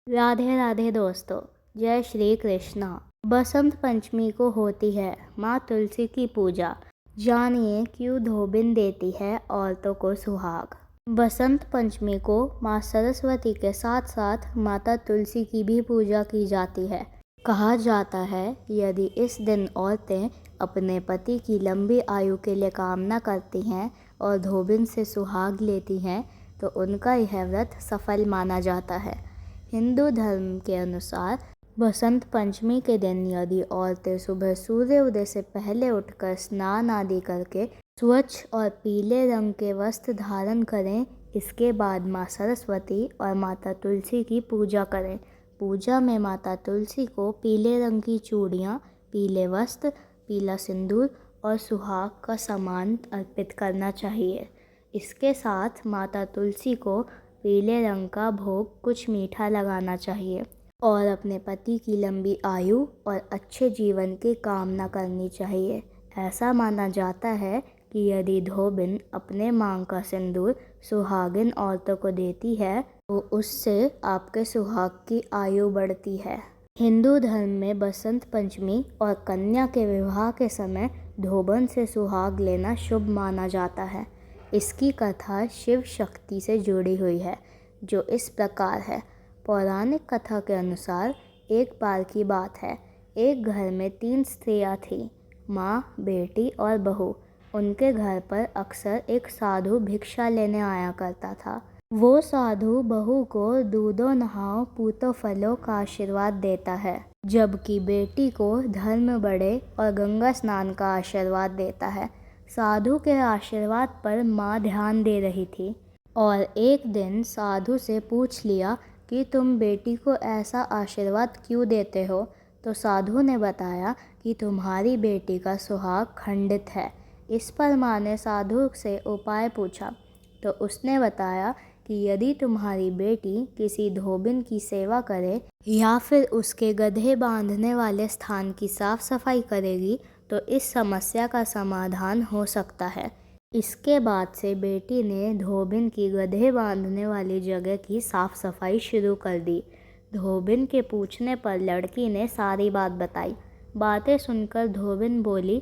राधे राधे दोस्तों, जय श्री कृष्णा। बसंत पंचमी को होती है माँ तुलसी की पूजा। जानिए क्यों धोबिन देती है औरतों को सुहाग। बसंत पंचमी को माँ सरस्वती के साथ साथ माता तुलसी की भी पूजा की जाती है। कहा जाता है यदि इस दिन औरतें अपने पति की लंबी आयु के लिए कामना करती हैं और धोबिन से सुहाग लेती हैं तो उनका यह व्रत सफल माना जाता है। हिंदू धर्म के अनुसार बसंत पंचमी के दिन यदि औरतें सुबह सूर्य उदय से पहले उठकर स्नान आदि करके स्वच्छ और पीले रंग के वस्त्र धारण करें, इसके बाद माँ सरस्वती और माता तुलसी की पूजा करें। पूजा में माता तुलसी को पीले रंग की चूड़ियाँ, पीले वस्त्र, पीला सिंदूर और सुहाग का सामान अर्पित करना चाहिए। इसके साथ माता तुलसी को पीले रंग का भोग कुछ मीठा लगाना चाहिए और अपने पति की लंबी आयु और अच्छे जीवन की कामना करनी चाहिए। ऐसा माना जाता है कि यदि धोबिन अपने मांग का सिंदूर सुहागिन औरतों को देती है तो उससे आपके सुहाग की आयु बढ़ती है। हिंदू धर्म में बसंत पंचमी और कन्या के विवाह के समय धोबन से सुहाग लेना शुभ माना जाता है। इसकी कथा शिव शक्ति से जुड़ी हुई है, जो इस प्रकार है। पौराणिक कथा के अनुसार एक बार की बात है, एक घर में 3 स्त्रियां थीं, माँ, बेटी और बहू। उनके घर पर अक्सर एक साधु भिक्षा लेने आया करता था। वो साधु बहू को दूधो नहाओ पूतो फलो का आशीर्वाद देता है, जबकि बेटी को धर्म बढ़े और गंगा स्नान का आशीर्वाद देता है। साधु के आशीर्वाद पर माँ ध्यान दे रही थी और एक दिन साधु से पूछ लिया कि तुम बेटी को ऐसा आशीर्वाद क्यों देते हो। तो साधु ने बताया कि तुम्हारी बेटी का सुहाग खंडित है। इस पर माँ ने साधु से उपाय पूछा तो उसने बताया कि यदि तुम्हारी बेटी किसी धोबिन की सेवा करे या फिर उसके गधे बांधने वाले स्थान की साफ सफाई करेगी तो इस समस्या का समाधान हो सकता है। इसके बाद से बेटी ने धोबिन की गधे बांधने वाली जगह की साफ सफाई शुरू कर दी। धोबिन के पूछने पर लड़की ने सारी बात बताई। बातें सुनकर धोबिन बोली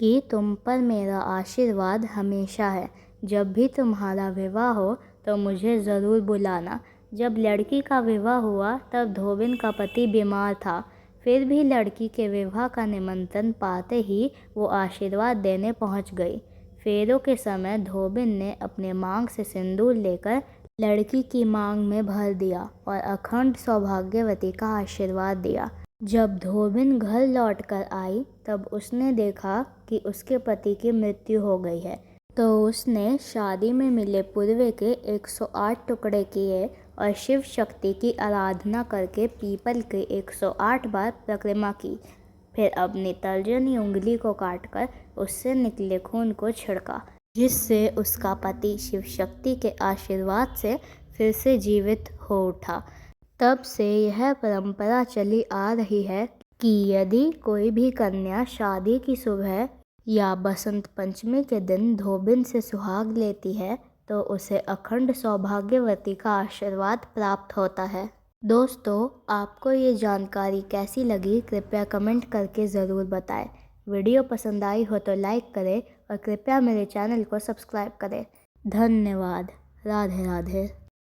कि तुम पर मेरा आशीर्वाद हमेशा है। जब भी तुम्हारा विवाह हो तो मुझे ज़रूर बुलाना। जब लड़की का विवाह हुआ तब धोबिन का पति बीमार था, फिर भी लड़की के विवाह का निमंत्रण पाते ही वो आशीर्वाद देने पहुंच गई। फेरों के समय धोबिन ने अपने मांग से सिंदूर लेकर लड़की की मांग में भर दिया और अखंड सौभाग्यवती का आशीर्वाद दिया। जब धोबिन घर लौटकर आई तब उसने देखा कि उसके पति की मृत्यु हो गई है, तो उसने शादी में मिले पुरवे के 108 टुकड़े किए और शिव शक्ति की आराधना करके पीपल के 108 बार परिक्रमा की। फिर अपनी तर्जनी उंगली को काटकर उससे निकले खून को छिड़का, जिससे उसका पति शिव शक्ति के आशीर्वाद से फिर से जीवित हो उठा। तब से यह परंपरा चली आ रही है कि यदि कोई भी कन्या शादी की सुबह या बसंत पंचमी के दिन धोबिन से सुहाग लेती है तो उसे अखंड सौभाग्यवती का आशीर्वाद प्राप्त होता है। दोस्तों, आपको ये जानकारी कैसी लगी कृपया कमेंट करके ज़रूर बताएं। वीडियो पसंद आई हो तो लाइक करें और कृपया मेरे चैनल को सब्सक्राइब करें। धन्यवाद। राधे राधे।